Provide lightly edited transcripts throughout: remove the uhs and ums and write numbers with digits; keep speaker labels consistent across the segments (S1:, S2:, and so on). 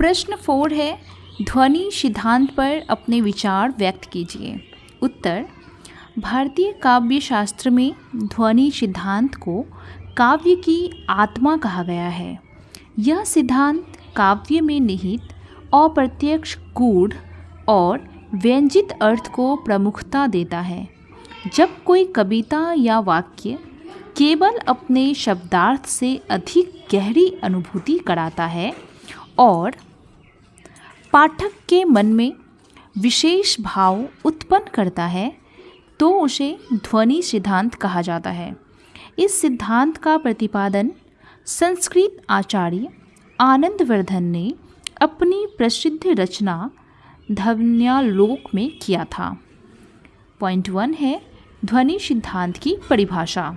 S1: प्रश्न 4 है, ध्वनि सिद्धांत पर अपने विचार व्यक्त कीजिए। उत्तर, भारतीय काव्य शास्त्र में ध्वनि सिद्धांत को काव्य की आत्मा कहा गया है। यह सिद्धांत काव्य में निहित अप्रत्यक्ष, गूढ़ और व्यंजित अर्थ को प्रमुखता देता है। जब कोई कविता या वाक्य केवल अपने शब्दार्थ से अधिक गहरी अनुभूति कराता है और पाठक के मन में विशेष भाव उत्पन्न करता है तो उसे ध्वनि सिद्धांत कहा जाता है। इस सिद्धांत का प्रतिपादन संस्कृत आचार्य आनंदवर्धन ने अपनी प्रसिद्ध रचना ध्वन्यालोक में किया था। पॉइंट 1 है, ध्वनि सिद्धांत की परिभाषा।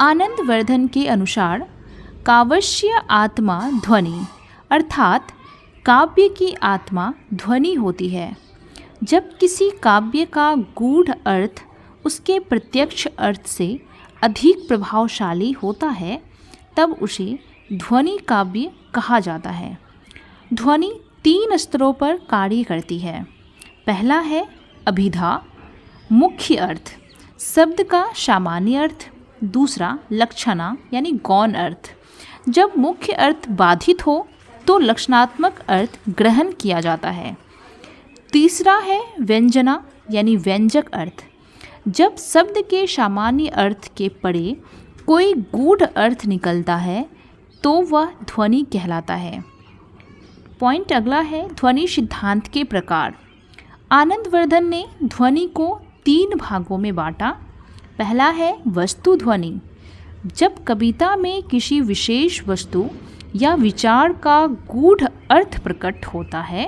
S1: आनंदवर्धन के अनुसार काव्यस्य आत्मा ध्वनि, अर्थात काव्य की आत्मा ध्वनि होती है। जब किसी काव्य का गूढ़ अर्थ उसके प्रत्यक्ष अर्थ से अधिक प्रभावशाली होता है तब उसे ध्वनि काव्य कहा जाता है। ध्वनि 3 स्तरों पर कार्य करती है। पहला है अभिधा, मुख्य अर्थ, शब्द का सामान्य अर्थ। दूसरा लक्षणा यानी गौण अर्थ, जब मुख्य अर्थ बाधित हो तो लक्षणात्मक अर्थ ग्रहण किया जाता है। तीसरा है व्यंजना यानी व्यंजक अर्थ, जब शब्द के सामान्य अर्थ के परे कोई गूढ़ अर्थ निकलता है तो वह ध्वनि कहलाता है। पॉइंट अगला है, ध्वनि सिद्धांत के प्रकार। आनंदवर्धन ने ध्वनि को 3 भागों में बांटा। पहला है वस्तु ध्वनि, जब कविता में किसी विशेष वस्तु या विचार का गूढ़ अर्थ प्रकट होता है।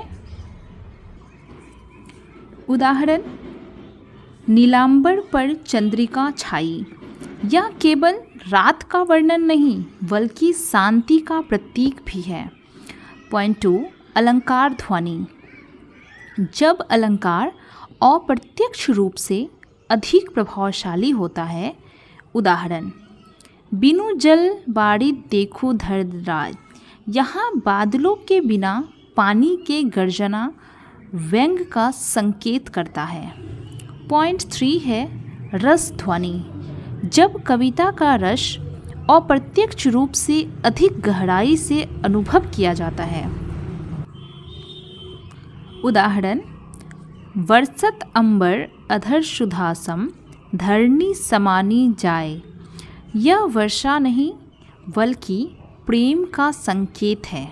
S1: उदाहरण, नीलांबर पर चंद्रिका छाई, यह केवल रात का वर्णन नहीं बल्कि शांति का प्रतीक भी है। पॉइंट 2, अलंकार ध्वनि, जब अलंकार अप्रत्यक्ष रूप से अधिक प्रभावशाली होता है। उदाहरण, बिनु जल बाड़ी देखो धरराज, यहाँ बादलों के बिना पानी के गर्जना व्यंग का संकेत करता है। पॉइंट 3 है रस ध्वनि, जब कविता का रस अप्रत्यक्ष रूप से अधिक गहराई से अनुभव किया जाता है। उदाहरण, वर्षत अंबर अधर सुधासम धरणी समानी जाए, यह वर्षा नहीं बल्कि प्रेम का संकेत है।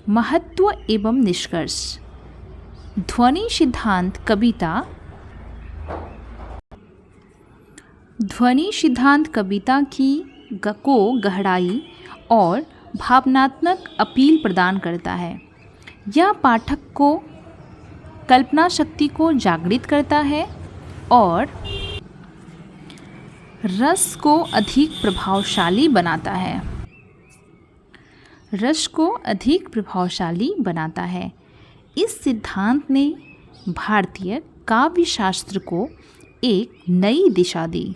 S1: महत्व एवं निष्कर्ष। ध्वनि सिद्धांत कविता को गहराई और भावनात्मक अपील प्रदान करता है। यह पाठक को कल्पना शक्ति को जागृत करता है और रस को अधिक प्रभावशाली बनाता है। इस सिद्धांत ने भारतीय काव्य शास्त्र को एक नई दिशा दी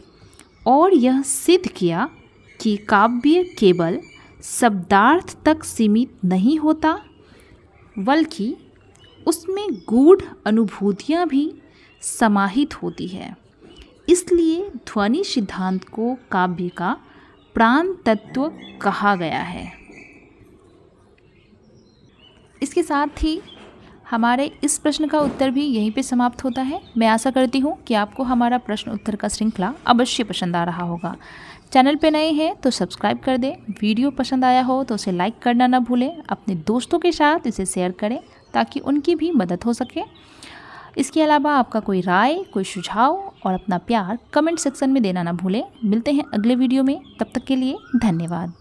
S1: और यह सिद्ध किया कि काव्य केवल शब्दार्थ तक सीमित नहीं होता बल्कि उसमें गूढ़ अनुभूतियाँ भी समाहित होती है। इसलिए ध्वनि सिद्धांत को काव्य का प्राण तत्व कहा गया है। इसके साथ ही हमारे इस प्रश्न का उत्तर भी यहीं पे समाप्त होता है। मैं आशा करती हूँ कि आपको हमारा प्रश्न उत्तर का श्रृंखला अवश्य पसंद आ रहा होगा। चैनल पे नए हैं तो सब्सक्राइब कर दें। वीडियो पसंद आया हो तो उसे लाइक करना ना भूलें। अपने दोस्तों के साथ इसे शेयर करें ताकि उनकी भी मदद हो सके। इसके अलावा आपका कोई राय, कोई सुझाव और अपना प्यार कमेंट सेक्शन में देना ना भूलें। मिलते हैं अगले वीडियो में, तब तक के लिए धन्यवाद।